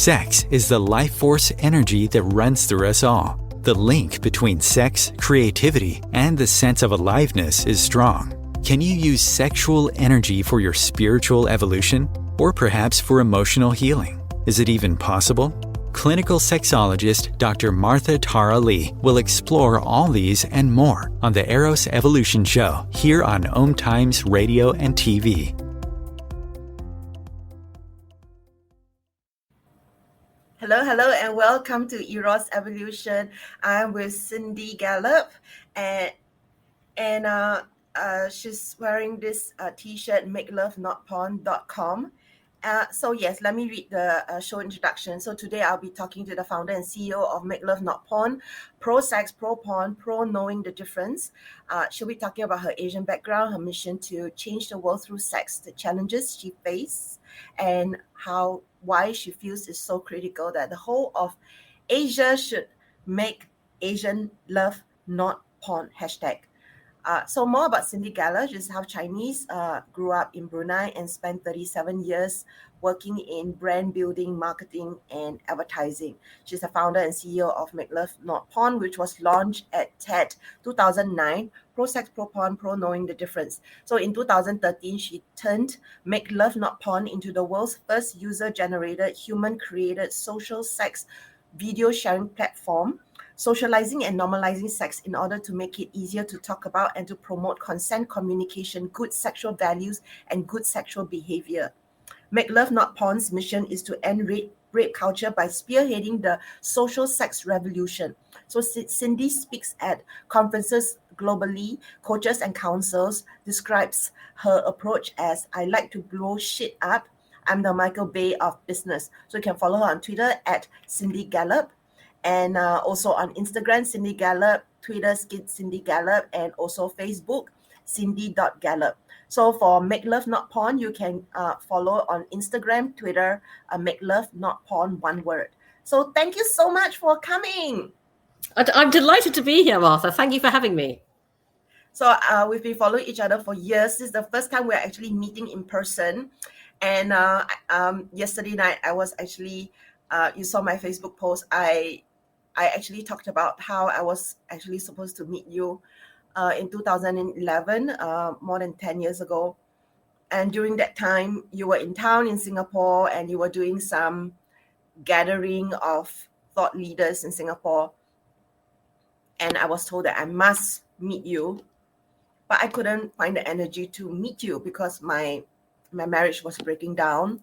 Sex is the life force energy that runs through us all. The link between sex, creativity, and the sense of aliveness is strong. Can you use sexual energy for your spiritual evolution? Or perhaps for emotional healing? Is it even possible? Clinical sexologist Dr. Martha Tara Lee will explore all these and more on the Eros Evolution Show here on OMTimes Radio and TV. Hello, and welcome to Eros Evolution. I'm with Cindy Gallop, and she's wearing this t-shirt, MakeLoveNotPorn.com. So yes, let me read the show introduction. So today I'll be talking to the founder and CEO of MakeLoveNotPorn, pro-sex, pro-porn, pro-knowing the difference. She'll be talking about her Asian background, her mission to change the world through sex, the challenges she faced, and why she feels it's so critical that the whole of Asia should make Asian love not porn hashtag. So more about Cindy Gallop. She's half Chinese, grew up in Brunei and spent 37 years working in brand building, marketing, and advertising. She's the founder and CEO of MakeLoveNotPorn, which was launched at TED 2009, pro-sex, pro-porn, pro-knowing the difference. So in 2013, she turned Make Love Not Porn into the world's first user-generated, human-created social sex video sharing platform, socializing and normalizing sex in order to make it easier to talk about and to promote consent communication, good sexual values, and good sexual behavior. Make Love Not Porn's mission is to end rape culture by spearheading the social sex revolution. So Cindy speaks at conferences globally, coaches and counsels, describes her approach as, I like to blow shit up. I'm the Michael Bay of business. So you can follow her on Twitter at Cindy Gallop, and also on Instagram, Cindy Gallop, Twitter, Cindy Gallop, and also Facebook, Cindy.Gallop. So for Make Love Not Porn, you can follow on Instagram, Twitter, Make Love Not Porn, one word. So thank you so much for coming. I'm delighted to be here, Martha. Thank you for having me. So we've been following each other for years. This is the first time we're actually meeting in person. And yesterday night, I was actually, you saw my Facebook post. I actually talked about how I was actually supposed to meet you in 2011, more than 10 years ago. And during that time, you were in town in Singapore and you were doing some gathering of thought leaders in Singapore. And I was told that I must meet you, but I couldn't find the energy to meet you because my marriage was breaking down.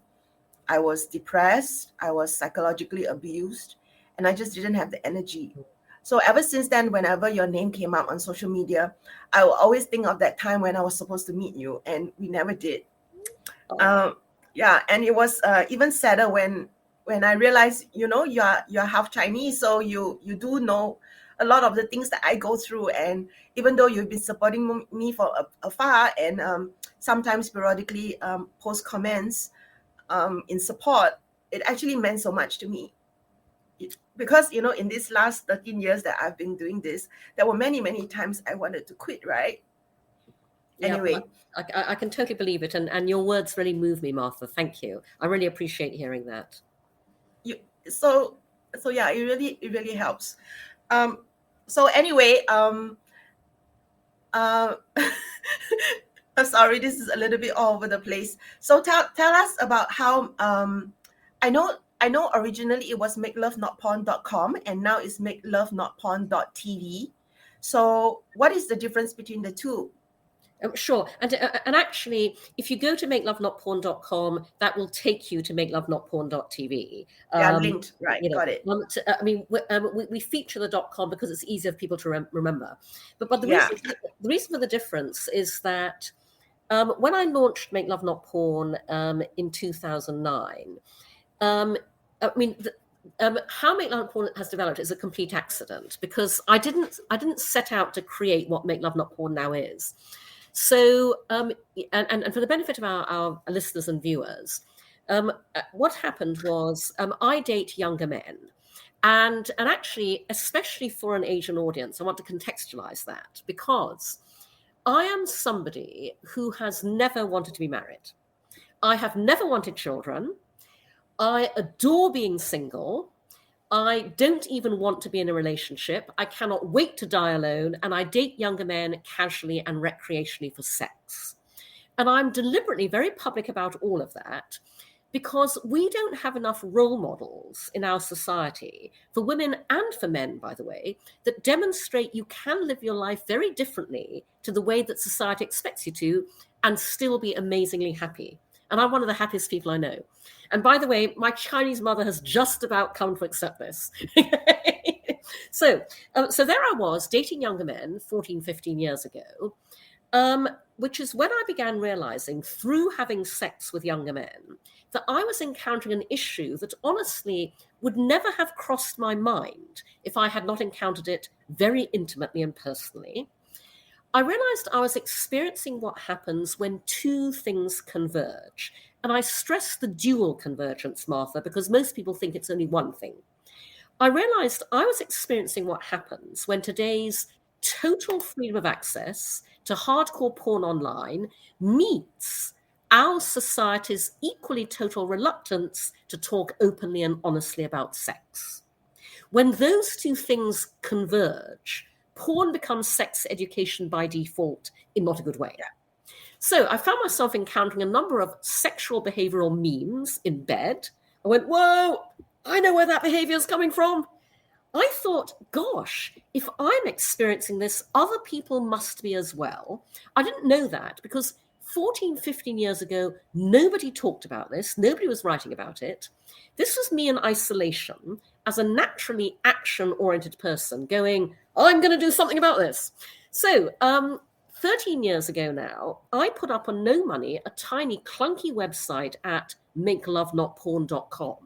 I was depressed. I was psychologically abused. And I just didn't have the energy. So ever since then, whenever your name came up on social media, I will always think of that time when I was supposed to meet you, and we never did. And it was even sadder when I realized, you're half Chinese, so you do know a lot of the things that I go through. And even though you've been supporting me from afar and sometimes periodically post comments in support, it actually meant so much to me. Because, in these last 13 years that I've been doing this, there were many, many times I wanted to quit, right? Anyway. I can totally believe it. And your words really move me, Martha. Thank you. I really appreciate hearing that. So yeah, it really helps. So anyway, I'm sorry, this is a little bit all over the place. So tell us about how, I know originally it was MakeLoveNotPorn.com and now it's MakeLoveNotPorn.tv. So what is the difference between the two? Sure. And actually, if you go to MakeLoveNotPorn.com, that will take you to MakeLoveNotPorn.tv. Yeah, linked, right, got it. We feature the .com because it's easier for people to remember. But the reason for the difference is that when I launched Make Love Not Porn in 2009, how Make Love Not Porn has developed is a complete accident because I didn't set out to create what Make Love Not Porn now is. So, and for the benefit of our listeners and viewers, what happened was I date younger men, and actually, especially for an Asian audience, I want to contextualize that because I am somebody who has never wanted to be married. I have never wanted children. I adore being single. I don't even want to be in a relationship. I cannot wait to die alone. And I date younger men casually and recreationally for sex. And I'm deliberately very public about all of that because we don't have enough role models in our society, for women and for men, by the way, that demonstrate you can live your life very differently to the way that society expects you to and still be amazingly happy. And I'm one of the happiest people I know. And by the way, my Chinese mother has just about come to accept this. So there I was dating younger men 14, 15 years ago, which is when I began realizing through having sex with younger men that I was encountering an issue that honestly would never have crossed my mind if I had not encountered it very intimately and personally. I realized I was experiencing what happens when two things converge. And I stress the dual convergence, Martha, because most people think it's only one thing. I realized I was experiencing what happens when today's total freedom of access to hardcore porn online meets our society's equally total reluctance to talk openly and honestly about sex. When those two things converge, porn becomes sex education by default in not a good way. So I found myself encountering a number of sexual behavioral memes in bed. I went, whoa, I know where that behavior is coming from. I thought, gosh, if I'm experiencing this, other people must be as well. I didn't know that because 14, 15 years ago, nobody talked about this. Nobody was writing about it. This was me in isolation as a naturally action-oriented person going, I'm going to do something about this. So 13 years ago now, I put up on no money a tiny clunky website at MakeLoveNotPorn.com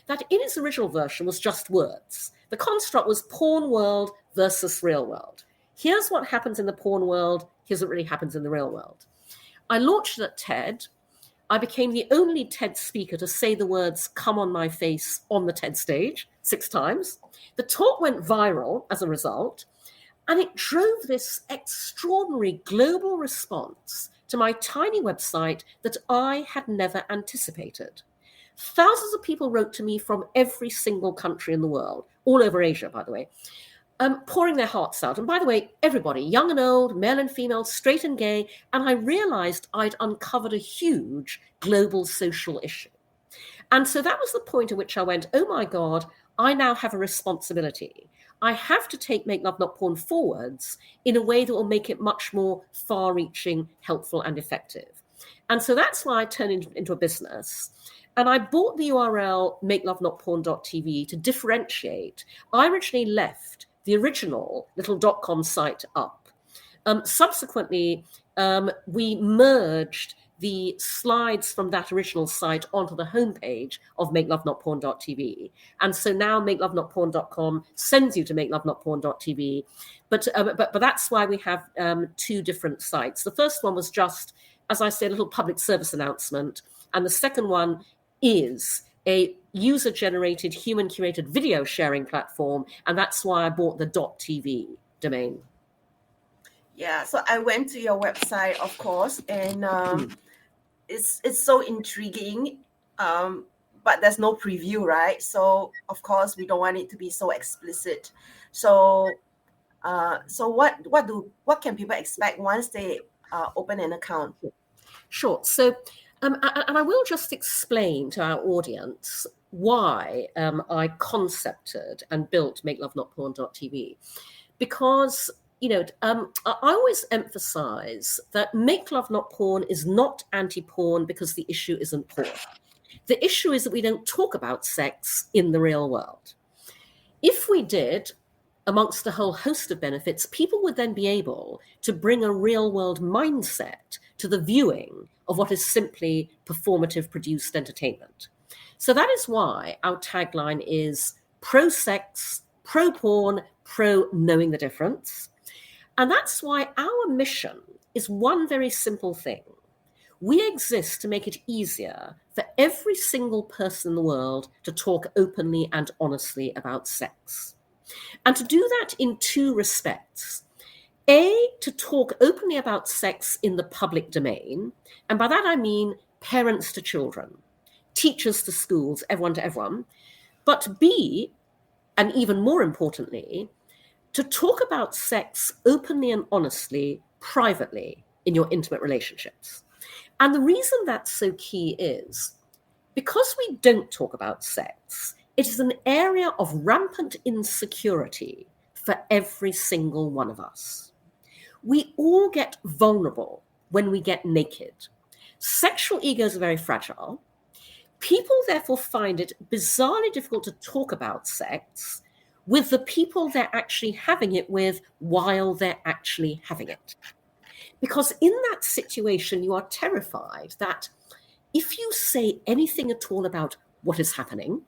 that in its original version was just words. The construct was porn world versus real world. Here's what happens in the porn world. Here's what really happens in the real world. I launched it at TED. I became the only TED speaker to say the words "come on my face" on the TED stage 6 times. The talk went viral as a result, and it drove this extraordinary global response to my tiny website that I had never anticipated. Thousands of people wrote to me from every single country in the world, all over Asia, by the way, pouring their hearts out. And by the way, everybody, young and old, male and female, straight and gay. And I realized I'd uncovered a huge global social issue. And so that was the point at which I went, oh my God, I now have a responsibility. I have to take Make Love Not Porn forwards in a way that will make it much more far-reaching, helpful, and effective. And so that's why I turned into a business. And I bought the URL MakeLoveNotPorn.tv to differentiate. I originally left the original little .com site up. Subsequently, we merged the slides from that original site onto the homepage of MakeLoveNotPorn.tv. And so now MakeLoveNotPorn.com sends you to MakeLoveNotPorn.tv. But that's why we have 2 different sites. The first one was just, as I said, a little public service announcement. And the second one is a user-generated, human-curated video sharing platform. And that's why I bought the .tv domain. Yeah, so I went to your website, of course, and it's so intriguing, but there's no preview, right? So of course we don't want it to be so explicit. So what can people expect once they open an account? Sure. So and I will just explain to our audience why I concepted and built MakeLoveNotPorn.tv, because I always emphasize that Make Love Not Porn is not anti-porn because the issue isn't porn. The issue is that we don't talk about sex in the real world. If we did, amongst a whole host of benefits, people would then be able to bring a real world mindset to the viewing of what is simply performative produced entertainment. So that is why our tagline is pro-sex, pro-porn, pro-knowing the difference. And that's why our mission is one very simple thing. We exist to make it easier for every single person in the world to talk openly and honestly about sex. And to do that in 2 respects. A, to talk openly about sex in the public domain. And by that I mean parents to children, teachers to schools, everyone to everyone, but B, and even more importantly, to talk about sex openly and honestly, privately in your intimate relationships. And the reason that's so key is because we don't talk about sex, it is an area of rampant insecurity for every single one of us. We all get vulnerable when we get naked. Sexual egos are very fragile. People therefore find it bizarrely difficult to talk about sex with the people they're actually having it with while they're actually having it. Because in that situation, you are terrified that if you say anything at all about what is happening,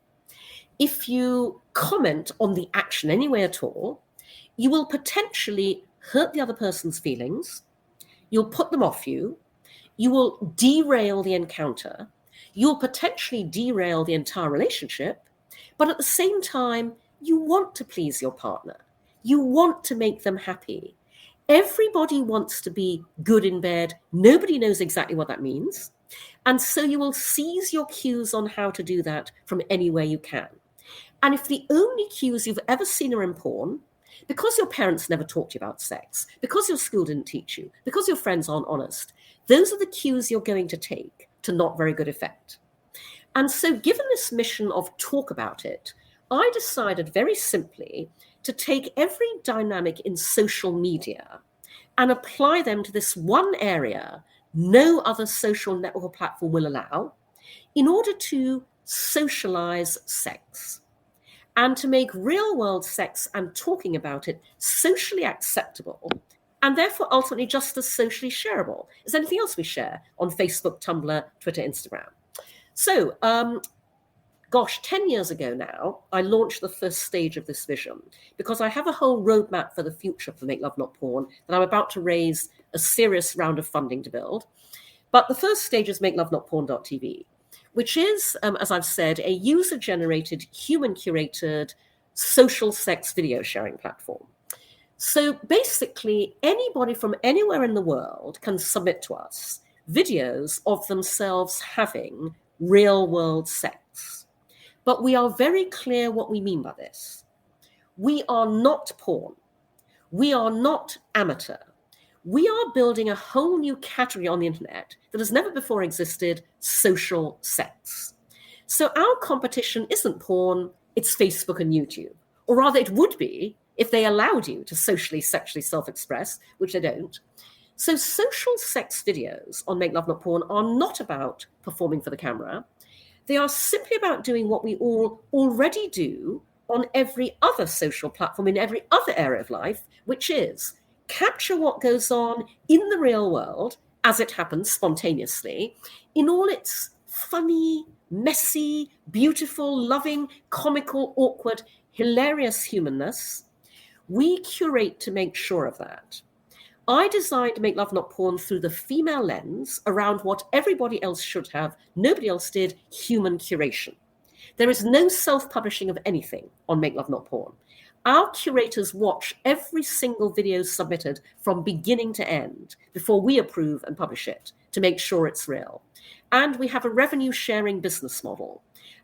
if you comment on the action anyway at all, you will potentially hurt the other person's feelings, you'll put them off you, you will derail the encounter, you'll potentially derail the entire relationship, but at the same time, you want to please your partner. You want to make them happy. Everybody wants to be good in bed. Nobody knows exactly what that means. And so you will seize your cues on how to do that from anywhere you can. And if the only cues you've ever seen are in porn, because your parents never taught you about sex, because your school didn't teach you, because your friends aren't honest, those are the cues you're going to take to not very good effect. And so given this mission of talk about it, I decided very simply to take every dynamic in social media and apply them to this one area no other social network or platform will allow in order to socialize sex and to make real world sex and talking about it socially acceptable and therefore ultimately just as socially shareable as anything else we share on Facebook, Tumblr, Twitter, Instagram. So, 10 years ago now, I launched the first stage of this vision because I have a whole roadmap for the future for Make Love Not Porn that I'm about to raise a serious round of funding to build. But the first stage is MakeLoveNotPorn.tv, which is, as I've said, a user-generated, human-curated social sex video sharing platform. So basically, anybody from anywhere in the world can submit to us videos of themselves having real-world sex. But we are very clear what we mean by this. We are not porn. We are not amateur. We are building a whole new category on the internet that has never before existed, social sex. So our competition isn't porn, it's Facebook and YouTube. Or rather, it would be if they allowed you to socially, sexually self-express, which they don't. So social sex videos on Make Love Not Porn are not about performing for the camera. They are simply about doing what we all already do on every other social platform in every other area of life, which is capture what goes on in the real world as it happens spontaneously in all its funny, messy, beautiful, loving, comical, awkward, hilarious humanness. We curate to make sure of that. I designed Make Love Not Porn through the female lens around what everybody else should have, nobody else did, human curation. There is no self-publishing of anything on Make Love Not Porn. Our curators watch every single video submitted from beginning to end before we approve and publish it to make sure it's real. And we have a revenue sharing business model.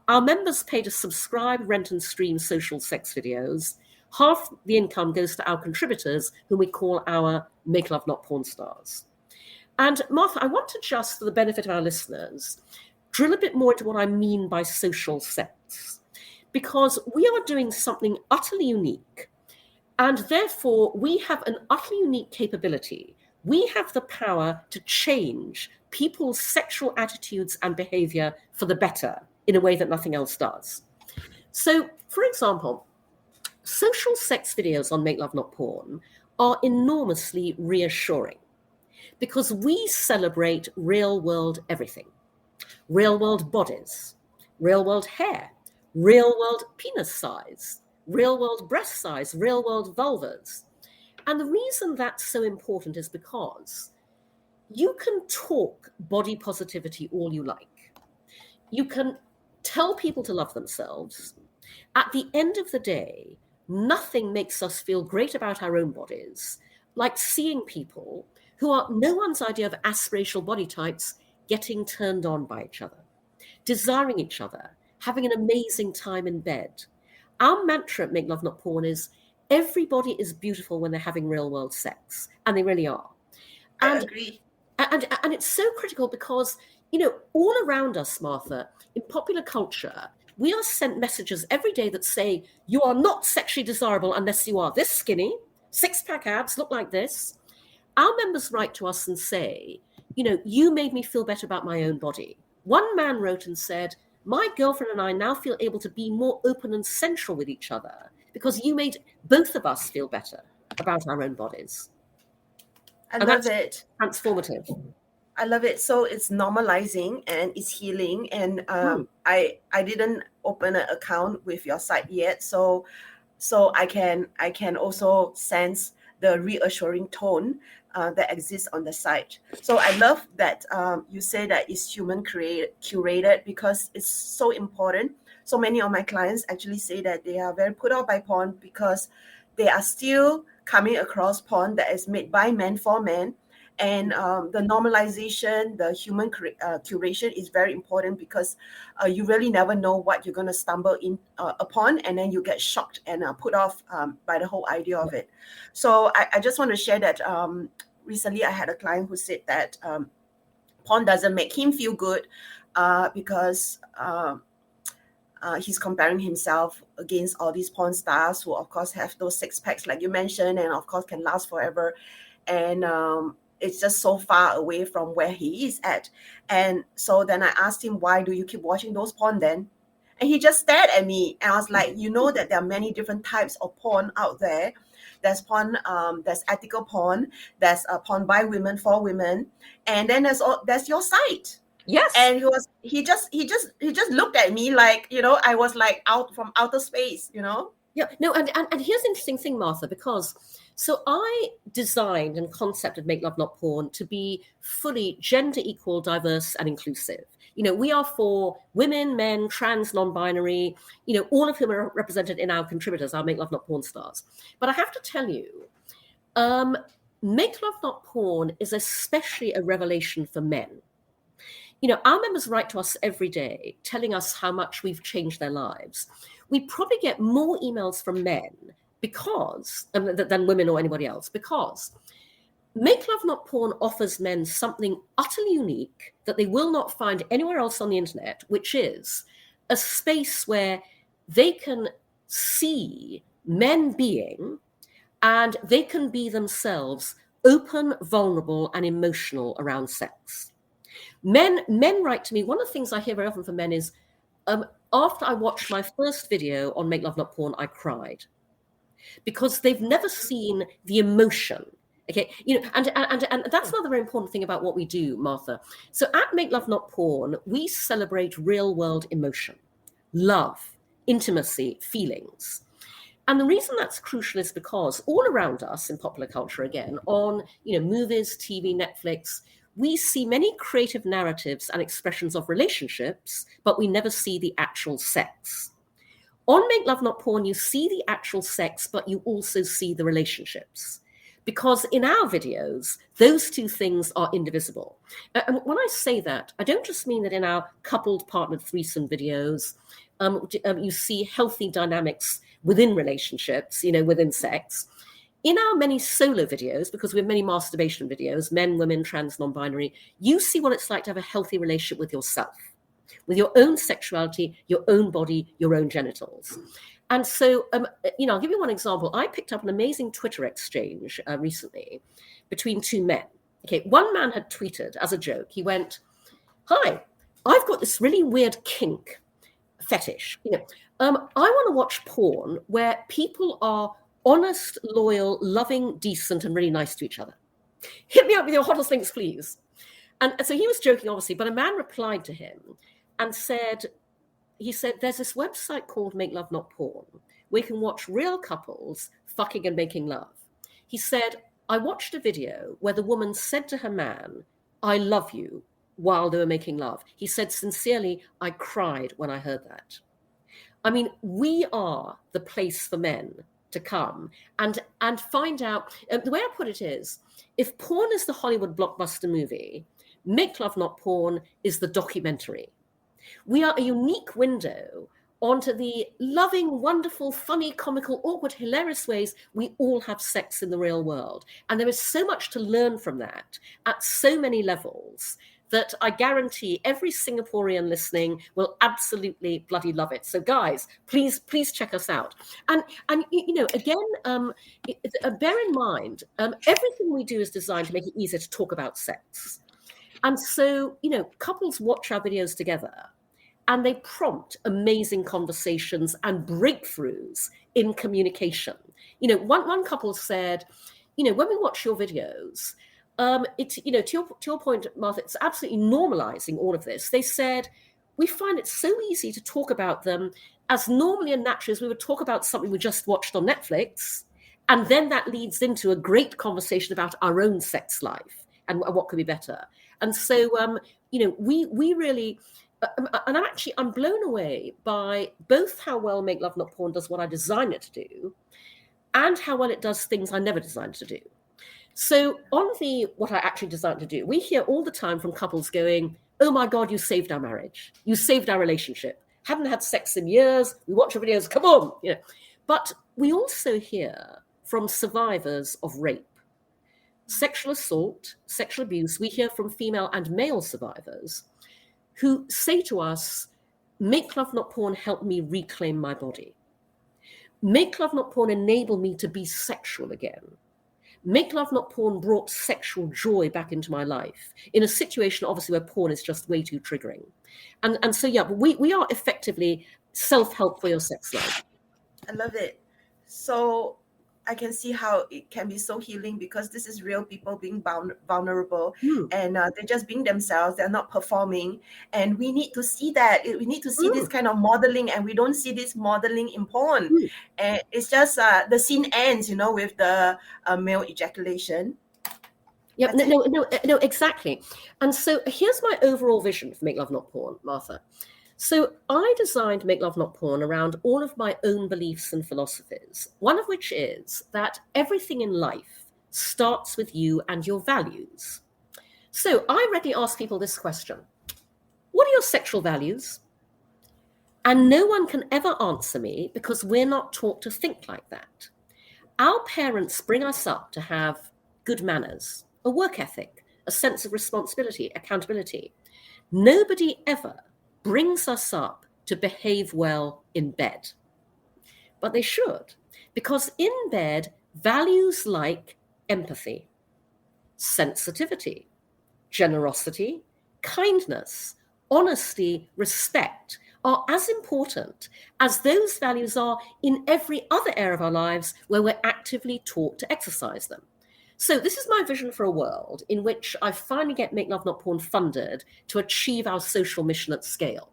Our members pay to subscribe, rent and stream social sex videos. Half the income goes to our contributors, whom we call our Make Love Not Porn stars. And Martha, I want to just, for the benefit of our listeners, drill a bit more into what I mean by social sex, because we are doing something utterly unique, and therefore we have an utterly unique capability. We have the power to change people's sexual attitudes and behavior for the better in a way that nothing else does. So, for example, social sex videos on Make Love Not Porn are enormously reassuring because we celebrate real-world everything. Real-world bodies, real-world hair, real-world penis size, real-world breast size, real-world vulvas. And the reason that's so important is because you can talk body positivity all you like. You can tell people to love themselves. At the end of the day, nothing makes us feel great about our own bodies like seeing people who are no one's idea of aspirational body types getting turned on by each other. desiring each other, having an amazing time in bed. Our mantra at Make Love Not Porn is everybody is beautiful when they're having real world sex, and they really are. I And agree. And it's so critical because, you know, all around us, Martha, in popular culture, we are sent messages every day that say you are not sexually desirable unless you are this skinny, six-pack abs, look like this. Our members write to us and say, you know, you made me feel better about my own body. One man wrote and said, my girlfriend and I now feel able to be more open and sensual with each other because you made both of us feel better about our own bodies. I And love that's it. transformative. I love it. So it's normalizing and it's healing. And I didn't open an account with your site yet, so I can also sense the reassuring tone that exists on the site. So I love that you say that it's curated because it's so important. So many of my clients actually say that they are very put out by porn because they are still coming across porn that is made by men for men. And the normalization, the human curation is very important because you really never know what you're going to stumble in upon, and then you get shocked and put off by the whole idea of it. So I just want to share that recently I had a client who said that porn doesn't make him feel good because he's comparing himself against all these porn stars who, of course, have those six packs like you mentioned, and of course can last forever. And it's just so far away from where he is at. And so then I asked him, why do you keep watching those porn then? And he just stared at me. And I was like, you know that there are many different types of porn out there. There's porn, there's ethical porn, there's porn by women for women, and then there's your site. Yes. And he just looked at me like, you know, I was like out from outer space, you know? Yeah, no, and here's the interesting thing, Martha, because so I designed and concepted Make Love Not Porn to be fully gender equal, diverse, and inclusive. You know, we are for women, men, trans, non-binary, you know, all of whom are represented in our contributors, our Make Love Not Porn stars. But I have to tell you, Make Love Not Porn is especially a revelation for men. You know, our members write to us every day telling us how much we've changed their lives. We probably get more emails from men because than women or anybody else, because Make Love Not Porn offers men something utterly unique that they will not find anywhere else on the internet, which is a space where they can see men being, and they can be themselves open, vulnerable, and emotional around sex. Men write to me. One of the things I hear very often from men is, after I watched my first video on Make Love Not Porn, I cried because they've never seen the emotion. Okay, you know, and that's another very important thing about what we do, Martha. So at Make Love Not Porn, we celebrate real world emotion, love, intimacy, feelings. And the reason that's crucial is because all around us in popular culture, again, on, you know, movies, TV, Netflix, we see many creative narratives and expressions of relationships, but we never see the actual sex. On Make Love Not Porn, you see the actual sex, but you also see the relationships. Because in our videos, those two things are indivisible. And when I say that, I don't just mean that in our coupled, partnered, threesome videos, you see healthy dynamics within relationships, you know, within sex. In our many solo videos, because we have many masturbation videos, men, women, trans, non-binary, you see what it's like to have a healthy relationship with yourself, with your own sexuality, your own body, your own genitals. And so, you know, I'll give you one example. I picked up an amazing Twitter exchange recently between two men. Okay, one man had tweeted as a joke. He went, "Hi, I've got this really weird kink fetish. You know, I want to watch porn where people are honest, loyal, loving, decent, and really nice to each other. Hit me up with your hottest links, please." And so he was joking, obviously, but a man replied to him and said, there's this website called Make Love Not Porn, where you can watch real couples fucking and making love. He said, I watched a video where the woman said to her man, "I love you," while they were making love. He said, sincerely, I cried when I heard that. I mean, we are the place for men to come and find out. The way I put it is, if porn is the Hollywood blockbuster movie, Make Love Not Porn is the documentary. We are a unique window onto the loving, wonderful, funny, comical, awkward, hilarious ways we all have sex in the real world. And there is so much to learn from that at so many levels that I guarantee every Singaporean listening will absolutely bloody love it. So guys, please check us out. And again, bear in mind, everything we do is designed to make it easier to talk about sex. And so, couples watch our videos together and they prompt amazing conversations and breakthroughs in communication. One couple said, when we watch your videos, it's, to your point, Martha, it's absolutely normalizing all of this. They said, we find it so easy to talk about them as normally and naturally as we would talk about something we just watched on Netflix. And then that leads into a great conversation about our own sex life and what could be better. And so, we really, and I'm blown away by both how well Make Love Not Porn does what I designed it to do and how well it does things I never designed it to do. So on what I actually designed to do, we hear all the time from couples going, oh my God, you saved our marriage. You saved our relationship. Haven't had sex in years. We watch your videos. Come on. But we also hear from survivors of rape, sexual assault, sexual abuse. We hear from female and male survivors who say to us, Make Love Not Porn helped me reclaim my body. Make Love Not Porn enabled me to be sexual again. Make Love Not Porn brought sexual joy back into my life in a situation, obviously, where porn is just way too triggering. And so, yeah, we are effectively self-help for your sex life. I love it. So I can see how it can be so healing because this is real people being vulnerable and they're just being themselves. They're not performing. And we need to see that. We need to see this kind of modeling, and we don't see this modeling in porn. And it's just the scene ends, with the male ejaculation. Yeah, no, exactly. And so here's my overall vision for Make Love Not Porn, Martha. So I designed Make Love Not Porn around all of my own beliefs and philosophies, one of which is that everything in life starts with you and your values. So I regularly ask people this question: what are your sexual values? And no one can ever answer me because we're not taught to think like that. Our parents bring us up to have good manners, a work ethic, a sense of responsibility, accountability. Nobody ever brings us up to behave well in bed. But they should, because in bed, values like empathy, sensitivity, generosity, kindness, honesty, respect are as important as those values are in every other area of our lives where we're actively taught to exercise them. So this is my vision for a world in which I finally get Make Love Not Porn funded to achieve our social mission at scale.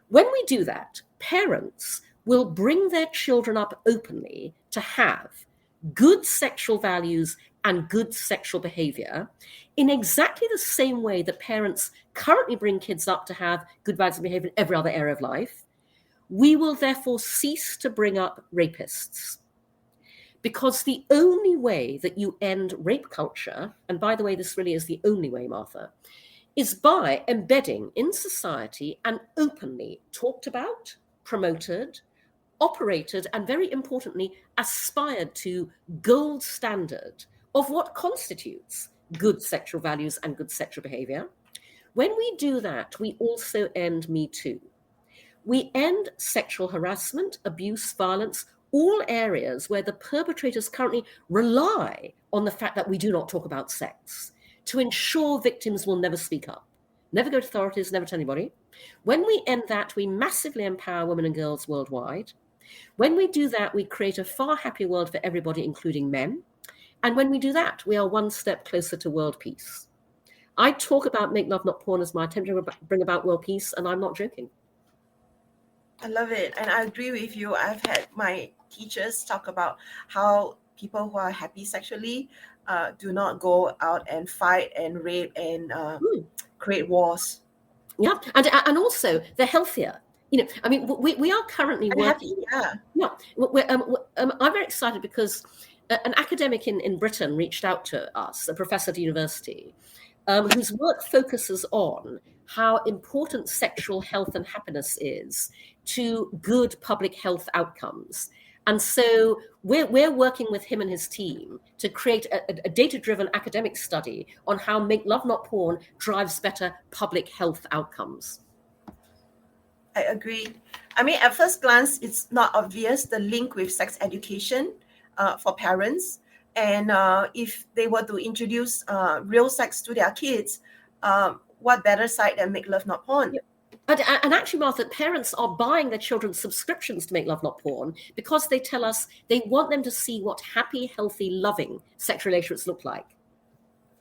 When we do that, parents will bring their children up openly to have good sexual values and good sexual behavior in exactly the same way that parents currently bring kids up to have good values and behavior in every other area of life. We will therefore cease to bring up rapists. Because the only way that you end rape culture, and by the way, this really is the only way, Martha, is by embedding in society and openly talked about, promoted, operated, and very importantly, aspired to gold standard of what constitutes good sexual values and good sexual behavior. When we do that, we also end Me Too. We end sexual harassment, abuse, violence, all areas where the perpetrators currently rely on the fact that we do not talk about sex to ensure victims will never speak up, never go to authorities, never tell anybody. When we end that, we massively empower women and girls worldwide. When we do that, we create a far happier world for everybody, including men. And when we do that, we are one step closer to world peace. I talk about Make Love Not Porn as my attempt to bring about world peace, and I'm not joking. I love it. And I agree with you. I've had my teachers talk about how people who are happy sexually do not go out and fight and rape and create wars. Yeah, and also they're healthier. I mean, we are currently working. Happy, yeah. I'm very excited because an academic in Britain reached out to us, a professor at university, whose work focuses on how important sexual health and happiness is to good public health outcomes. And so we're working with him and his team to create a data-driven academic study on how Make Love Not Porn drives better public health outcomes. I agree. I mean, at first glance, it's not obvious the link with sex education for parents. And if they were to introduce real sex to their kids, what better site than Make Love Not Porn? Yeah. And actually, Martha, parents are buying their children subscriptions to Make Love Not Porn because they tell us they want them to see what happy, healthy, loving sex relationships look like.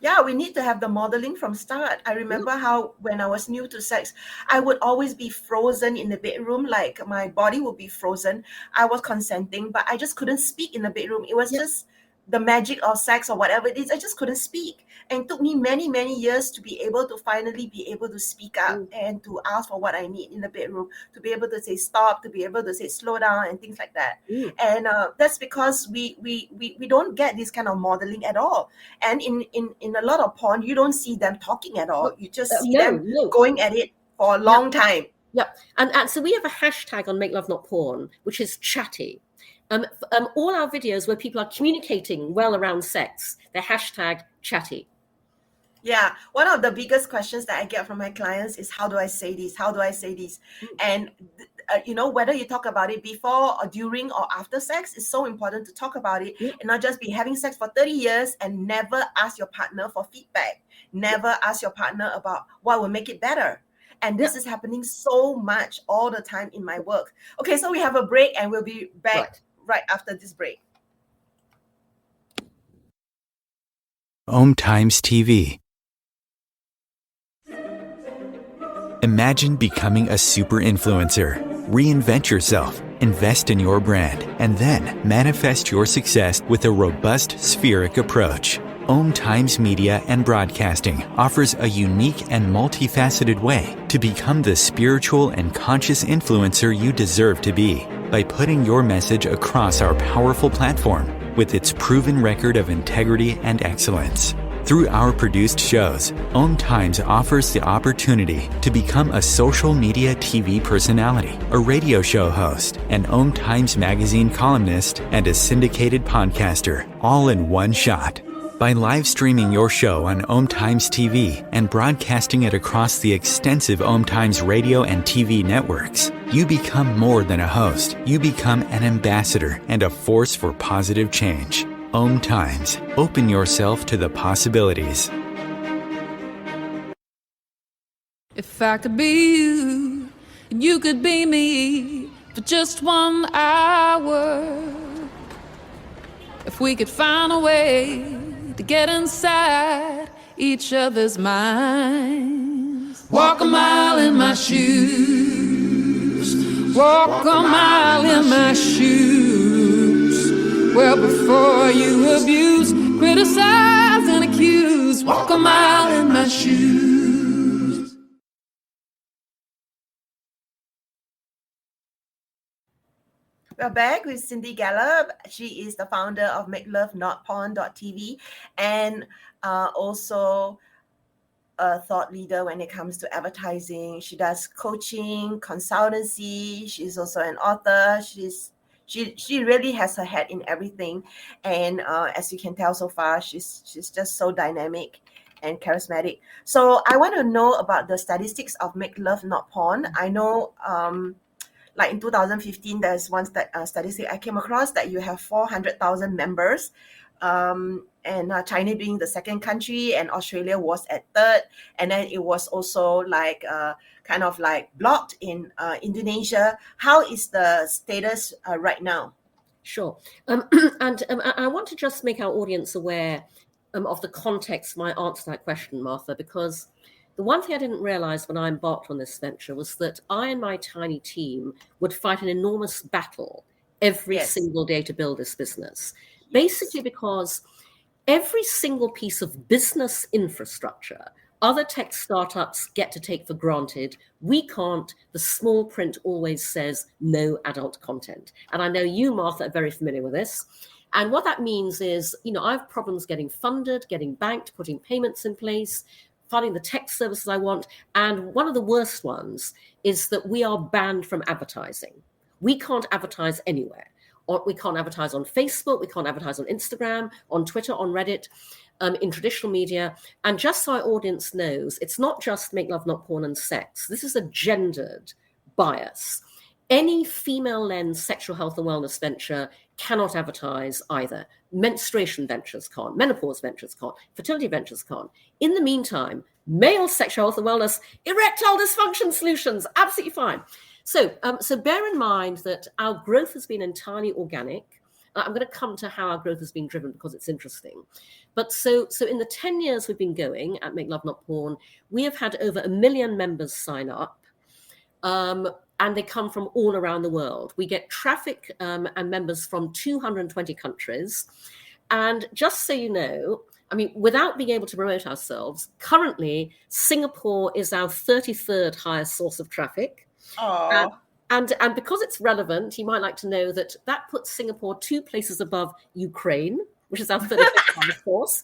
Yeah, we need to have the modeling from start. I remember how when I was new to sex, I would always be frozen in the bedroom, like my body would be frozen. I was consenting, but I just couldn't speak in the bedroom. It was just the magic of sex or whatever it is. I just couldn't speak. And it took me many, many years to be able to finally be able to speak up and to ask for what I need in the bedroom, to be able to say stop, to be able to say slow down and things like that. And that's because we don't get this kind of modeling at all. And in a lot of porn, you don't see them talking at all. You just see them going at it for a long time. Yeah. And so we have a hashtag on Make Love Not Porn, which is chatty. All our videos where people are communicating well around sex, they're hashtag chatty. Yeah, one of the biggest questions that I get from my clients is, how do I say this? How do I say this? And, whether you talk about it before or during or after sex, it's so important to talk about it and not just be having sex for 30 years and never ask your partner for feedback. Never ask your partner about what will make it better. And this is happening so much all the time in my work. Okay, so we have a break and we'll be back right after this break. OMTimes TV. Imagine becoming a super influencer. Reinvent yourself, invest in your brand, and then manifest your success with a robust spheric approach. OMTimes Media and Broadcasting offers a unique and multifaceted way to become the spiritual and conscious influencer you deserve to be by putting your message across our powerful platform with its proven record of integrity and excellence. Through our produced shows, OMTimes offers the opportunity to become a social media TV personality, a radio show host, an OMTimes magazine columnist, and a syndicated podcaster, all in one shot. By live streaming your show on OMTimes TV and broadcasting it across the extensive OMTimes radio and TV networks, you become more than a host. You become an ambassador and a force for positive change. OMTimes. Open yourself to the possibilities. If I could be you, and you could be me for just 1 hour. If we could find a way to get inside each other's minds. Walk a mile in my shoes. Walk a mile in my shoes. Well, before you abuse, criticize and accuse, walk a mile in my shoes. We're back with Cindy Gallop. She is the founder of MakeLoveNotPorn.tv and also a thought leader when it comes to advertising. She does coaching, consultancy. She's also an author. She really has her head in everything, and as you can tell so far, she's just so dynamic and charismatic. So I want to know about the statistics of Make Love Not Porn. I know, like in 2015, there's one statistic I came across that you have 400,000 members, and China being the second country, and Australia was at third, and then it was also like kind of like blocked in Indonesia. How is the status right now? Sure. And I want to just make our audience aware of the context of my answer to that question, Martha, because the one thing I didn't realize when I embarked on this venture was that I and my tiny team would fight an enormous battle every single day to build this business. Basically because every single piece of business infrastructure other tech startups get to take for granted, we can't. The small print always says no adult content. And I know you, Martha, are very familiar with this. And what that means is, I have problems getting funded, getting banked, putting payments in place, providing the tech services I want. And one of the worst ones is that we are banned from advertising. We can't advertise anywhere. Or we can't advertise on Facebook, we can't advertise on Instagram, on Twitter, on Reddit, in traditional media. And just so our audience knows, it's not just Make Love Not Porn and sex. This is a gendered bias. Any female lens sexual health and wellness venture cannot advertise either. Menstruation ventures can't, menopause ventures can't, fertility ventures can't. In the meantime, male sexual health and wellness, erectile dysfunction solutions, absolutely fine. So bear in mind that our growth has been entirely organic. I'm going to come to how our growth has been driven because it's interesting. But so in the 10 years we've been going at Make Love Not Porn, we have had over 1 million members sign up. And they come from all around the world. We get traffic and members from 220 countries. And just so you know, I mean, without being able to promote ourselves, currently Singapore is our 33rd highest source of traffic. And because it's relevant, you might like to know that puts Singapore 2 places above Ukraine, which is our 35th highest source.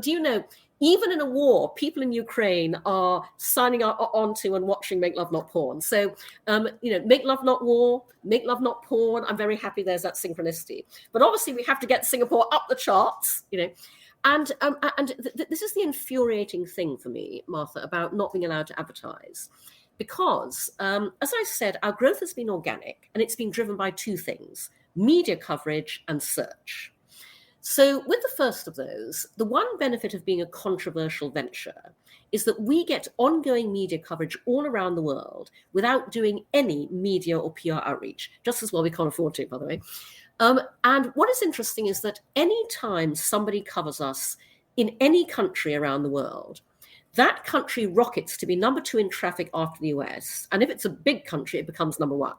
Do you know, even in a war, people in Ukraine are signing onto and watching Make Love Not Porn. So, Make Love Not War, Make Love Not Porn. I'm very happy there's that synchronicity. But obviously, we have to get Singapore up the charts, And this is the infuriating thing for me, Martha, about not being allowed to advertise. Because, as I said, our growth has been organic, and it's been driven by 2 things, media coverage and search. So with the first of those, the one benefit of being a controversial venture is that we get ongoing media coverage all around the world without doing any media or PR outreach, just as well we can't afford to, by the way. And what is interesting is that any time somebody covers us in any country around the world, that country rockets to be number 2 in traffic after the US. And if it's a big country, it becomes number 1.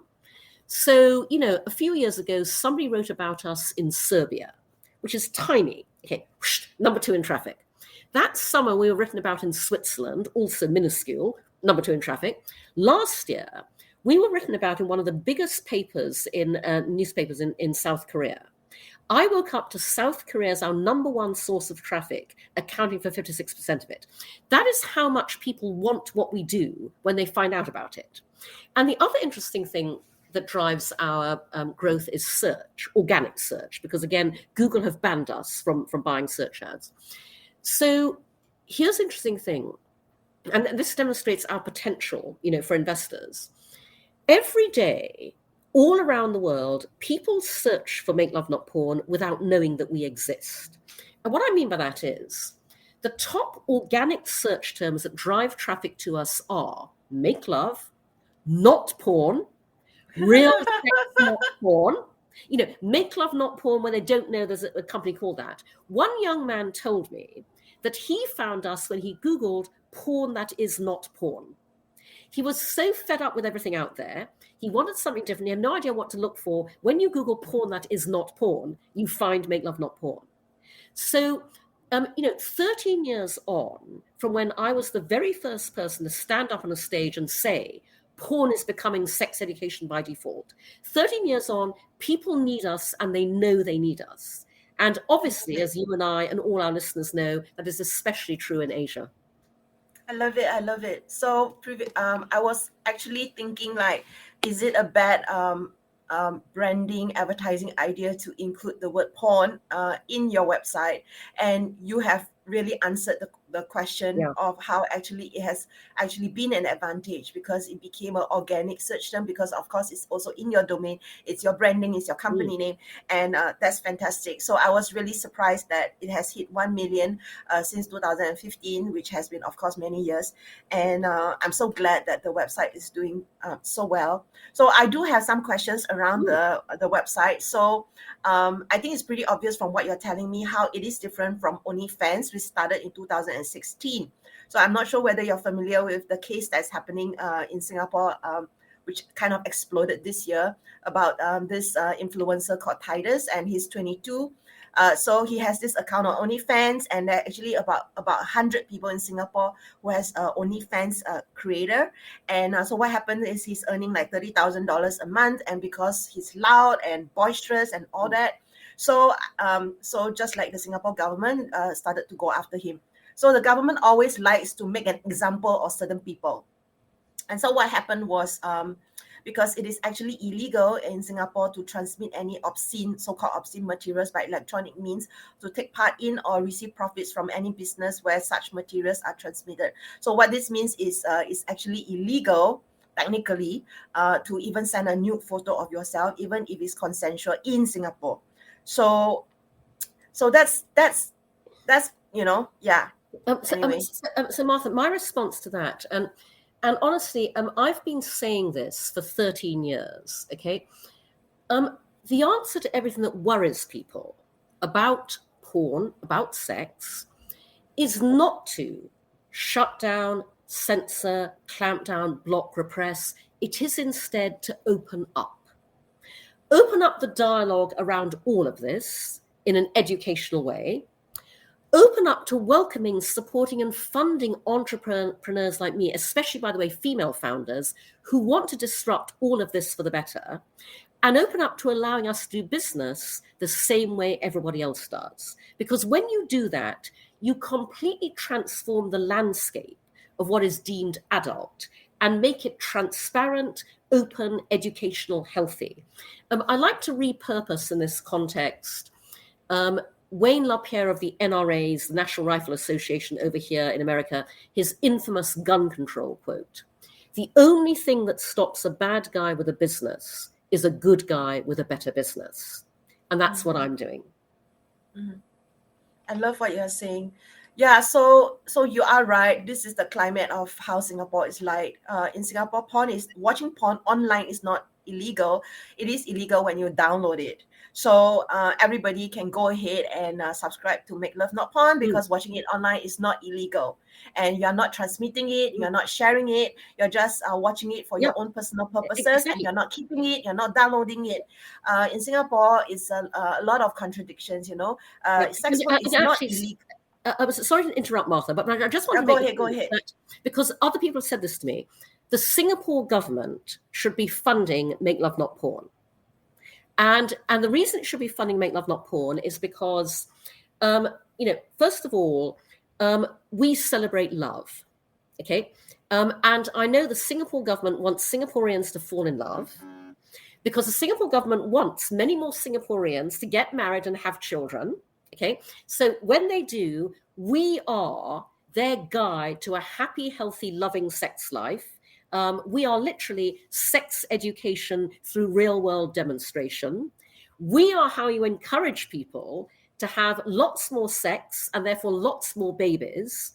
So, a few years ago, somebody wrote about us in Serbia, which is tiny. Okay, number 2 in traffic. That summer, we were written about in Switzerland, also minuscule, number 2 in traffic. Last year, we were written about in one of the biggest papers in newspapers in South Korea. I woke up to South Korea as our number 1 source of traffic, accounting for 56% of it. That is how much people want what we do when they find out about it. And the other interesting thing that drives our growth is search, organic search, because again, Google have banned us from buying search ads. So here's the interesting thing, and this demonstrates our potential, for investors. Every day, all around the world, people search for Make Love Not Porn without knowing that we exist. And what I mean by that is the top organic search terms that drive traffic to us are make love, not porn, real sex, not porn. Make love, not porn, when they don't know there's a company called that. One young man told me that he found us when he Googled porn that is not porn. He was so fed up with everything out there. He wanted something different. He had no idea what to look for. When you Google porn that is not porn, you find Make Love Not Porn. So, 13 years on from when I was the very first person to stand up on a stage and say, porn is becoming sex education by default. 13 years on, people need us and they know they need us. And obviously, as you and I and all our listeners know, that is especially true in Asia. I love it. So I was actually thinking, is it a bad branding, advertising idea to include the word porn in your website? And you have really answered the question of how actually it has actually been an advantage, because it became an organic search term, because of course it's also in your domain, it's your branding, it's your company name, and that's fantastic. So I was really surprised that it has hit 1 million since 2015, which has been of course many years, and I'm so glad that the website is doing so well. So I do have some questions around the website. So I think it's pretty obvious from what you're telling me how it is different from OnlyFans, which started in 2016. So I'm not sure whether you're familiar with the case that's happening in Singapore, which kind of exploded this year, about this influencer called Titus, and he's 22. So he has this account on OnlyFans, and there are actually about 100 people in Singapore who has OnlyFans creator. And so what happened is he's earning like $30,000 a month, and because he's loud and boisterous and all that, so just like the Singapore government started to go after him. So the government always likes to make an example of certain people. And so what happened was, because it is actually illegal in Singapore to transmit any obscene, so-called obscene materials by electronic means, to take part in or receive profits from any business where such materials are transmitted. So what this means is it's actually illegal, technically, to even send a nude photo of yourself, even if it's consensual in Singapore. So that's yeah. Anyway. So Martha, my response to that, and honestly, I've been saying this for 13 years, okay? The answer to everything that worries people about porn, about sex, is not to shut down, censor, clamp down, block, repress. It is instead to open up. Open up the dialogue around all of this in an educational way. Open up to welcoming, supporting, and funding entrepreneurs like me, especially, by the way, female founders who want to disrupt all of this for the better, and open up to allowing us to do business the same way everybody else does. Because when you do that, you completely transform the landscape of what is deemed adult and make it transparent, open, educational, healthy. I like to repurpose in this context Wayne LaPierre of the NRA's, the National Rifle Association over here in America, his infamous gun control quote. The only thing that stops a bad guy with a business is a good guy with a better business. And that's what I'm doing. I love what you're saying. Yeah, so you are right. This is the climate of how Singapore is like. In Singapore, watching porn online is not illegal. It is illegal when you download it. So everybody can go ahead and subscribe to Make Love Not Porn, because watching it online is not illegal, and you're not transmitting it, you're not sharing it, you're just watching it for your own personal purposes, and you're not keeping it, you're not downloading it. In Singapore, it's a lot of contradictions. Sex work is not illegal. I was sorry to interrupt, Martha, but I just want to make go ahead. That, because other people have said this to me. The Singapore government should be funding Make Love Not Porn. And the reason it should be funding Make Love Not Porn is because, first of all, we celebrate love, okay? And I know the Singapore government wants Singaporeans to fall in love, because the Singapore government wants many more Singaporeans to get married and have children, okay? So when they do, we are their guide to a happy, healthy, loving sex life. We are literally sex education through real-world demonstration. We are how you encourage people to have lots more sex and therefore lots more babies.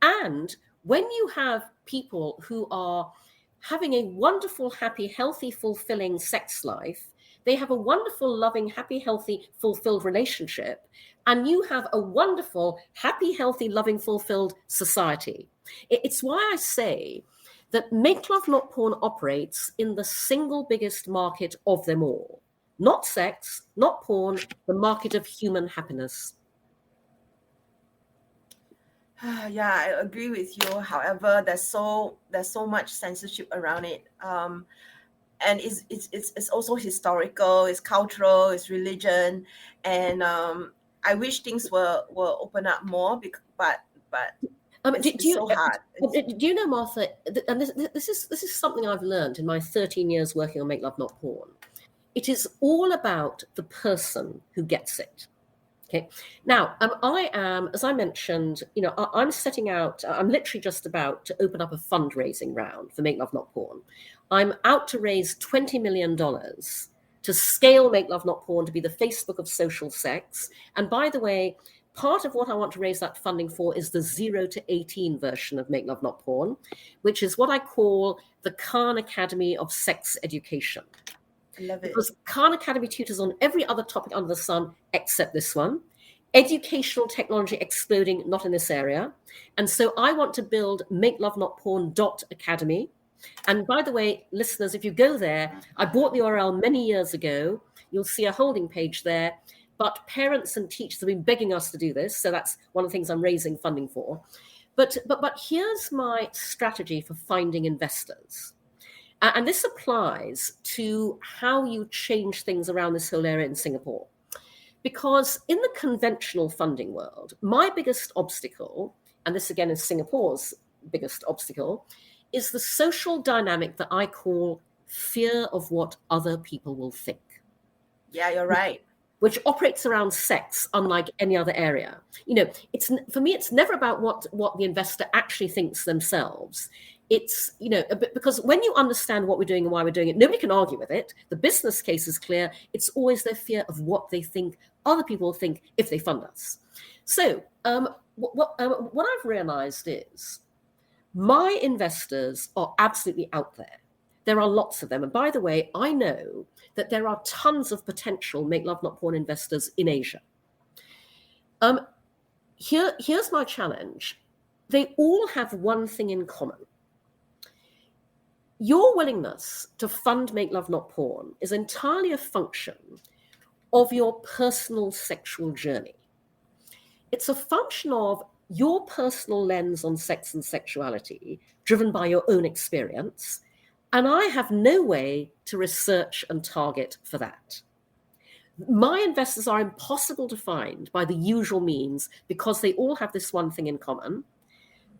And when you have people who are having a wonderful, happy, healthy, fulfilling sex life, they have a wonderful, loving, happy, healthy, fulfilled relationship, and you have a wonderful, happy, healthy, loving, fulfilled society. It's why I say that Make Love Not Porn operates in the single biggest market of them all. Not sex, not porn, the market of human happiness. Yeah, I agree with you. However, there's so much censorship around it. And it's also historical, it's cultural, it's religion. And I wish things were open up more, but it's so hard. Do you know, Martha, and this is something I've learned in my 13 years working on Make Love Not Porn. It is all about the person who gets it. Okay. Now, I am, as I mentioned, I'm setting out, I'm literally just about to open up a fundraising round for Make Love Not Porn. I'm out to raise $20 million to scale Make Love Not Porn to be the Facebook of social sex. And by the way, part of what I want to raise that funding for is the 0 to 18 version of Make Love Not Porn, which is what I call the Khan Academy of Sex Education. I love it. Because Khan Academy tutors on every other topic under the sun except this one. Educational technology exploding, not in this area. And so I want to build MakeLoveNotPorn.academy. And by the way, listeners, if you go there, I bought the URL many years ago. You'll see a holding page there. But parents and teachers have been begging us to do this. So that's one of the things I'm raising funding for. But here's my strategy for finding investors. And this applies to how you change things around this whole area in Singapore. Because in the conventional funding world, my biggest obstacle and this again is Singapore's biggest obstacle, is the social dynamic that I call fear of what other people will think. Yeah, you're right. Which operates around sex, unlike any other area. It's, for me, it's never about what the investor actually thinks themselves. It's, because when you understand what we're doing and why we're doing it, nobody can argue with it. The business case is clear. It's always their fear of what they think other people will think if they fund us. So what I've realized is my investors are absolutely out there. There are lots of them. And by the way, I know that there are tons of potential Make Love Not Porn investors in Asia. Here's my challenge. They all have one thing in common. Your willingness to fund Make Love Not Porn is entirely a function of your personal sexual journey. It's a function of your personal lens on sex and sexuality, driven by your own experience. And I have no way to research and target for that. My investors are impossible to find by the usual means because they all have this one thing in common.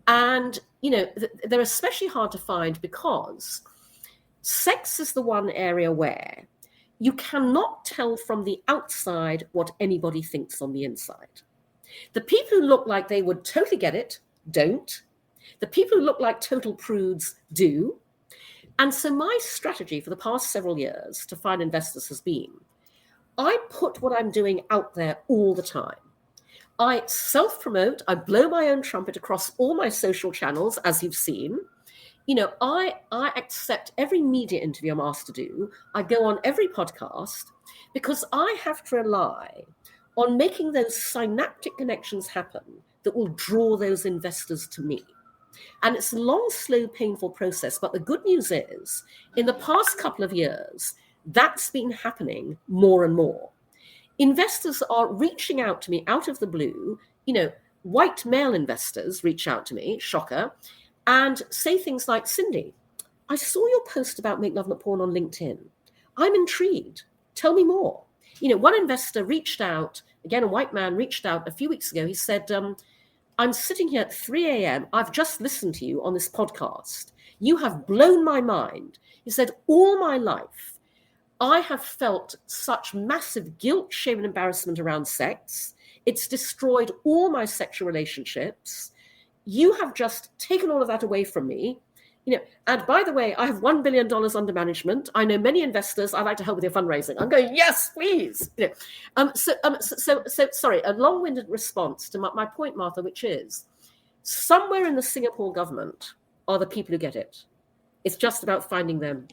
And, they're especially hard to find because sex is the one area where you cannot tell from the outside what anybody thinks on the inside. The people who look like they would totally get it don't. The people who look like total prudes do. And so my strategy for the past several years to find investors has been, I put what I'm doing out there all the time. I self-promote, I blow my own trumpet across all my social channels, as you've seen. I accept every media interview I'm asked to do. I go on every podcast because I have to rely on making those synaptic connections happen that will draw those investors to me. And it's a long, slow, painful process. But the good news is, in the past couple of years, that's been happening more and more. Investors are reaching out to me out of the blue. White male investors reach out to me, shocker, and say things like, Cindy, I saw your post about Make Love Not Porn on LinkedIn. I'm intrigued. Tell me more. One investor reached out, again, a white man reached out a few weeks ago. He said, I'm sitting here at 3 a.m. I've just listened to you on this podcast. You have blown my mind. He said, all my life, I have felt such massive guilt, shame, and embarrassment around sex. It's destroyed all my sexual relationships. You have just taken all of that away from me. And by the way, I have $1 billion under management. I know many investors. I'd like to help with your fundraising. I'm going, yes, please. So sorry, a long-winded response to my point, Martha, which is somewhere in the Singapore government are the people who get it. It's just about finding them.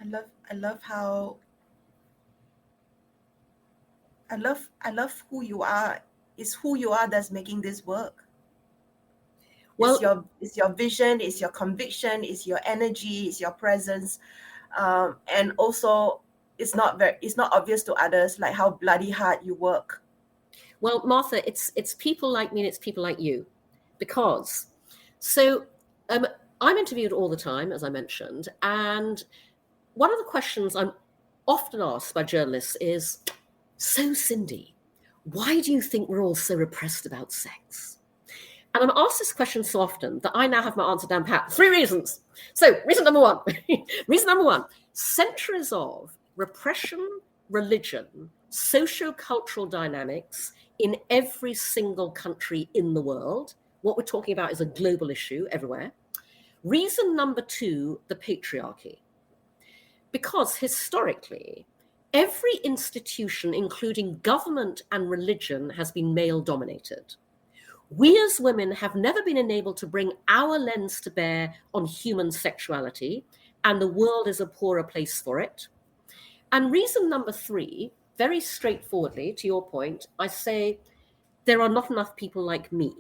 I love who you are. It's who you are that's making this work. Well, it's your vision, it's your conviction, it's your energy, it's your presence, and also it's not obvious to others like how bloody hard you work. Well, Martha, it's people like me and it's people like you, because I'm interviewed all the time, as I mentioned, and one of the questions I'm often asked by journalists is, so Cindy, why do you think we're all so repressed about sex? And I'm asked this question so often that I now have my answer down pat. 3 reasons. So reason number one, centuries of repression, religion, socio-cultural dynamics in every single country in the world. What we're talking about is a global issue everywhere. Reason number 2, the patriarchy. Because historically, every institution, including government and religion, has been male-dominated. We as women have never been enabled to bring our lens to bear on human sexuality, and the world is a poorer place for it. And reason number 3, very straightforwardly, to your point, I say there are not enough people like me.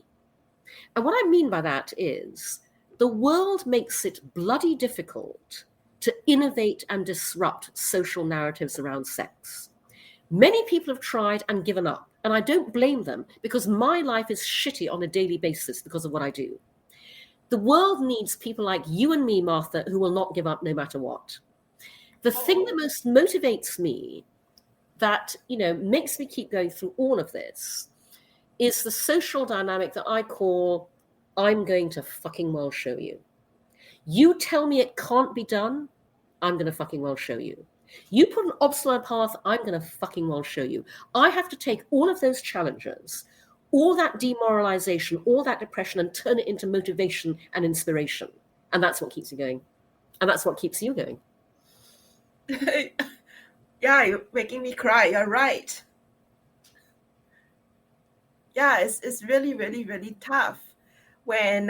And what I mean by that is the world makes it bloody difficult to innovate and disrupt social narratives around sex. Many people have tried and given up, and I don't blame them because my life is shitty on a daily basis because of what I do. The world needs people like you and me, Martha, who will not give up no matter what. The thing that most motivates me, that makes me keep going through all of this, is the social dynamic that I call, I'm going to fucking well show you. You tell me it can't be done, I'm going to fucking well show you. You put an obstacle on path, I'm going to fucking well show you. I have to take all of those challenges, all that demoralization, all that depression, and turn it into motivation and inspiration. And that's what keeps me going. And that's what keeps you going. Yeah, you're making me cry. You're right. Yeah, it's really, really, really tough when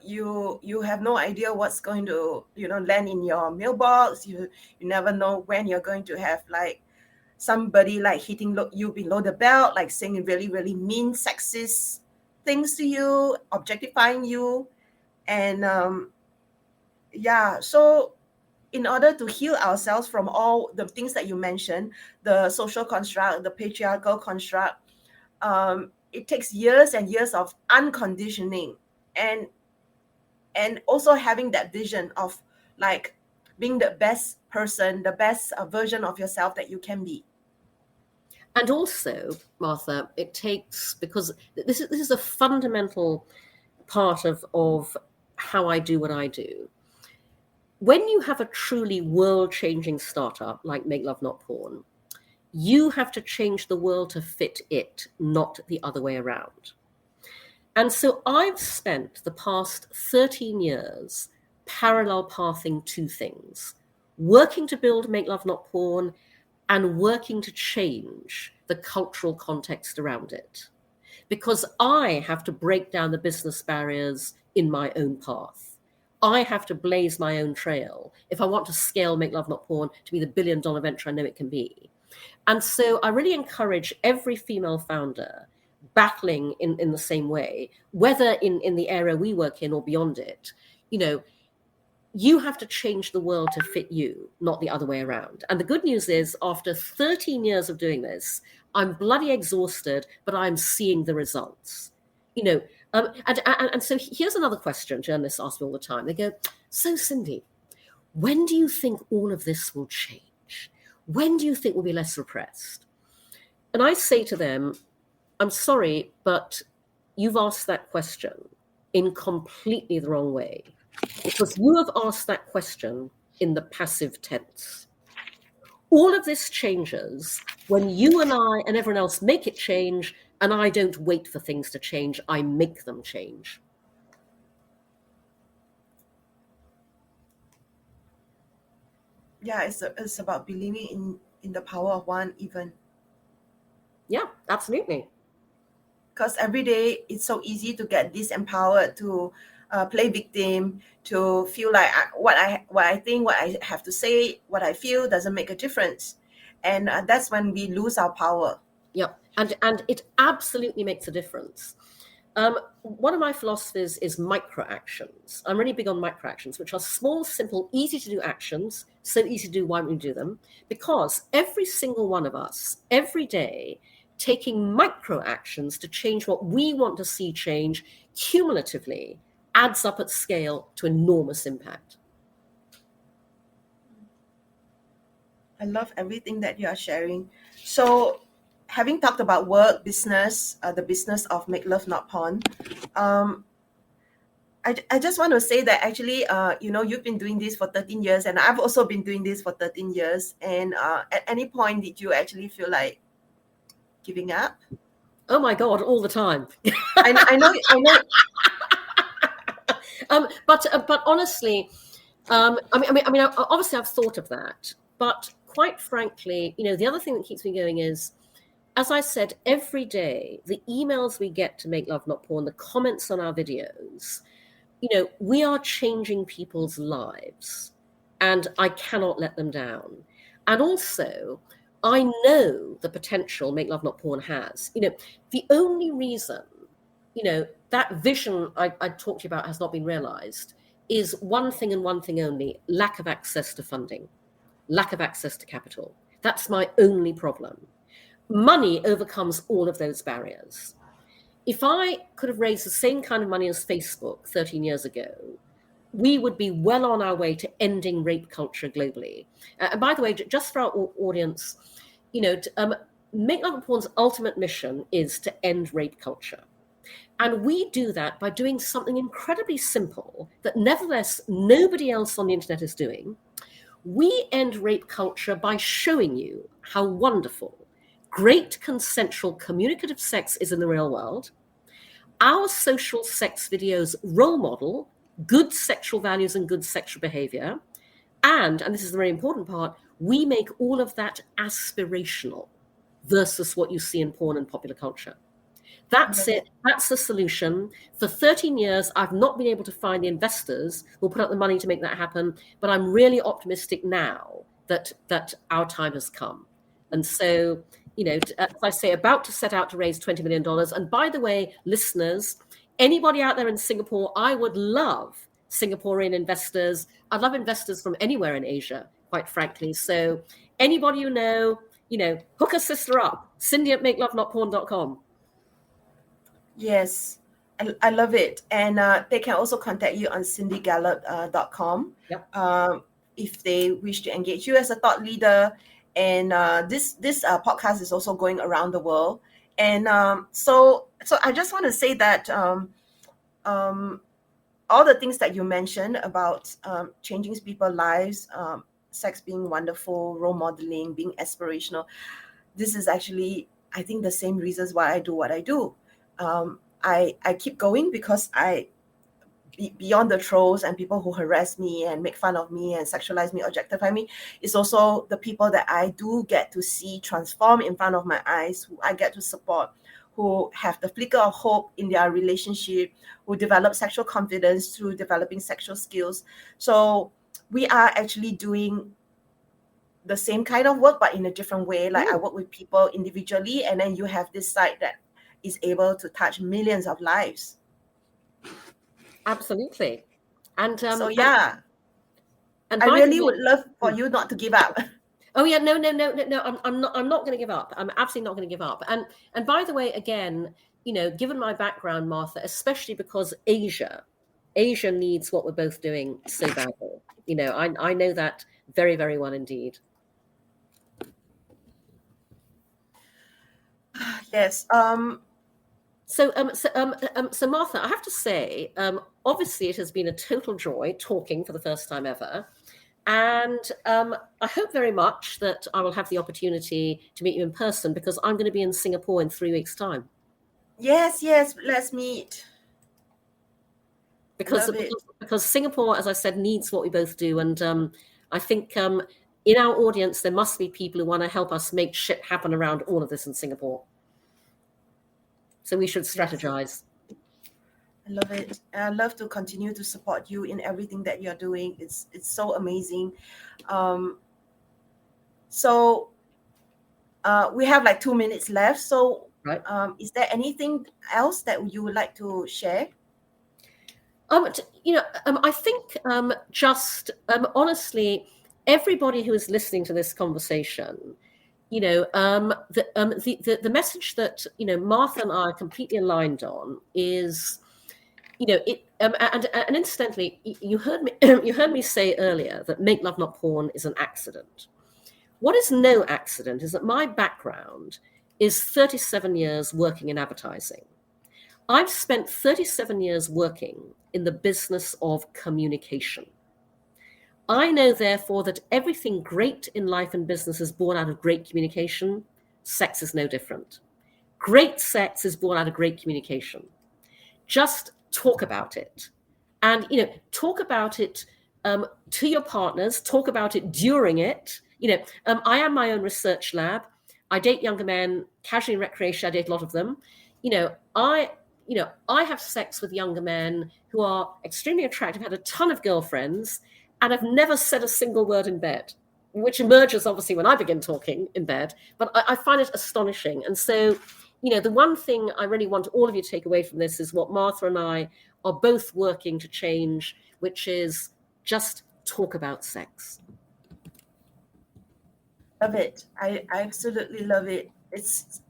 you have no idea what's going to land in your mailbox. You never know when you're going to have like somebody like hitting you below the belt, like saying really, really mean, sexist things to you, objectifying you, and so in order to heal ourselves from all the things that you mentioned, the social construct, the patriarchal construct, it takes years and years of unconditioning, and also having that vision of like being the best person, the best version of yourself that you can be. And also, Martha, it takes, because this is a fundamental part of how I do what I do. When you have a truly world-changing startup like Make Love Not Porn, you have to change the world to fit it, not the other way around. And so I've spent the past 13 years parallel pathing two things: working to build Make Love Not Porn and working to change the cultural context around it. Because I have to break down the business barriers in my own path. I have to blaze my own trail if I want to scale Make Love Not Porn to be the billion-dollar venture I know it can be. And so I really encourage every female founder battling in the same way, whether in the area we work in or beyond it. You have to change the world to fit you, not the other way around. And the good news is, after 13 years of doing this, I'm bloody exhausted, but I'm seeing the results. And so here's another question journalists ask me all the time. They go, so Cindy, when do you think all of this will change? When do you think we'll be less repressed? And I say to them, I'm sorry, but you've asked that question in completely the wrong way, because you have asked that question in the passive tense. All of this changes when you and I and everyone else make it change, and I don't wait for things to change, I make them change. Yeah, it's about believing in the power of one even. Yeah, absolutely. Because every day it's so easy to get disempowered, to play victim, to feel like what I think, what I have to say, what I feel doesn't make a difference, and that's when we lose our power. Yeah, and it absolutely makes a difference. One of my philosophies is micro actions. I'm really big on micro actions, which are small, simple, easy to do actions. So easy to do, why don't we do them? Because every single one of us, every day, taking micro actions to change what we want to see change cumulatively adds up at scale to enormous impact. I love everything that you are sharing. So, having talked about work, business, the business of Make Love Not Porn, I just want to say that actually, you've been doing this for 13 years, and I've also been doing this for 13 years. And at any point, did you actually feel like giving up? Oh my God, all the time. I know. But honestly, I mean, obviously I've thought of that, but quite frankly, the other thing that keeps me going is, as I said, every day, the emails we get to Make Love Not Porn, the comments on our videos, we are changing people's lives, and I cannot let them down. And also, I know the potential Make Love Not Porn has. The only reason, that vision I talked to you about has not been realized is one thing and one thing only: lack of access to funding, lack of access to capital. That's my only problem. Money overcomes all of those barriers. If I could have raised the same kind of money as Facebook 13 years ago, we would be well on our way to ending rape culture globally. And by the way, just for our audience, Make Love Not Porn's ultimate mission is to end rape culture. And we do that by doing something incredibly simple that nevertheless nobody else on the internet is doing. We end rape culture by showing you how wonderful great consensual communicative sex is in the real world. Our social sex videos role model good sexual values and good sexual behavior. And this is the very important part, we make all of that aspirational versus what you see in porn and popular culture. That's it. That's the solution. For 13 years, I've not been able to find the investors who'll put up the money to make that happen. But I'm really optimistic now that our time has come. And so, as I say, about to set out to raise $20 million. And by the way, listeners, anybody out there in Singapore, I would love Singaporean investors. I'd love investors from anywhere in Asia, quite frankly. So anybody you know, hook a sister up. Cindy at MakeLoveNotPorn.com. Yes, I love it. And they can also contact you on cindygallop.com if they wish to engage you as a thought leader. And this podcast is also going around the world. And so I just want to say that all the things that you mentioned about changing people's lives, sex being wonderful, role modeling, being aspirational, this is actually, I think, the same reasons why I do what I do. I keep going because beyond the trolls and people who harass me and make fun of me and sexualize me, objectify me, it's also the people that I do get to see transform in front of my eyes, who I get to support, who have the flicker of hope in their relationship, who develop sexual confidence through developing sexual skills. So we are actually doing the same kind of work, but in a different way. Like I work with people individually, and then you have this site that is able to touch millions of lives. Absolutely. And so yeah, and I really would love for you not to give up. Oh yeah, no. I'm not going to give up. I'm absolutely not going to give up. And by the way, again, given my background, Martha, especially because Asia needs what we're both doing so badly. I know that very, very well indeed. Yes. So Martha, I have to say, obviously it has been a total joy talking for the first time ever. And I hope very much that I will have the opportunity to meet you in person, because I'm going to be in Singapore in 3 weeks' time. Yes, let's meet. Because Singapore, as I said, needs what we both do. And I think in our audience, there must be people who want to help us make shit happen around all of this in Singapore. So we should strategize. I love it. I love to continue to support you in everything that you're doing. It's so amazing. So we have like 2 minutes left. So right. Is there anything else that you would like to share? I think just honestly, everybody who is listening to this conversation, the message that Martha and I are completely aligned on is, and incidentally, you heard me say earlier that Make Love Not Porn is an accident. What is no accident is that my background is 37 years working in advertising. I've spent 37 years working in the business of communication. I know, therefore, that everything great in life and business is born out of great communication. Sex is no different. Great sex is born out of great communication. Just talk about it. And, talk about it to your partners. Talk about it during it. I am my own research lab. I date younger men, casually in recreation. I date a lot of them. I have sex with younger men who are extremely attractive, had a ton of girlfriends, and I've never said a single word in bed, which emerges obviously when I begin talking in bed. But I find it astonishing. And so, the one thing I really want all of you to take away from this is what Martha and I are both working to change, which is just talk about sex. Love it. I absolutely love it. It's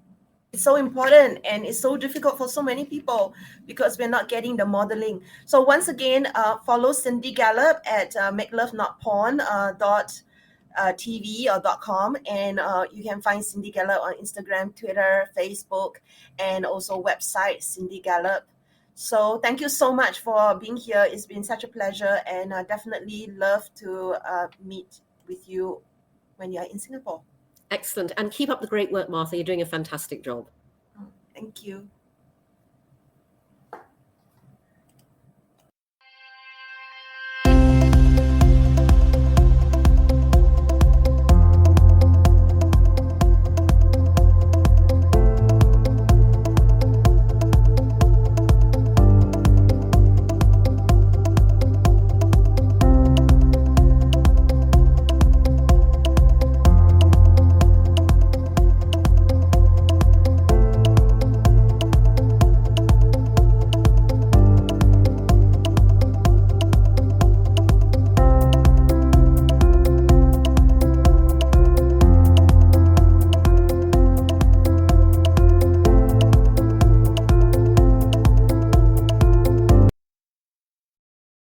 so important, and it's so difficult for so many people because we're not getting the modeling. So once again, follow Cindy Gallop at MakeLoveNotPorn TV or .com, and you can find Cindy Gallop on Instagram, Twitter, Facebook, and also website Cindy Gallop. So thank you so much for being here. It's been such a pleasure, and I definitely love to meet with you when you're in Singapore. Excellent. And keep up the great work, Martha. You're doing a fantastic job. Thank you.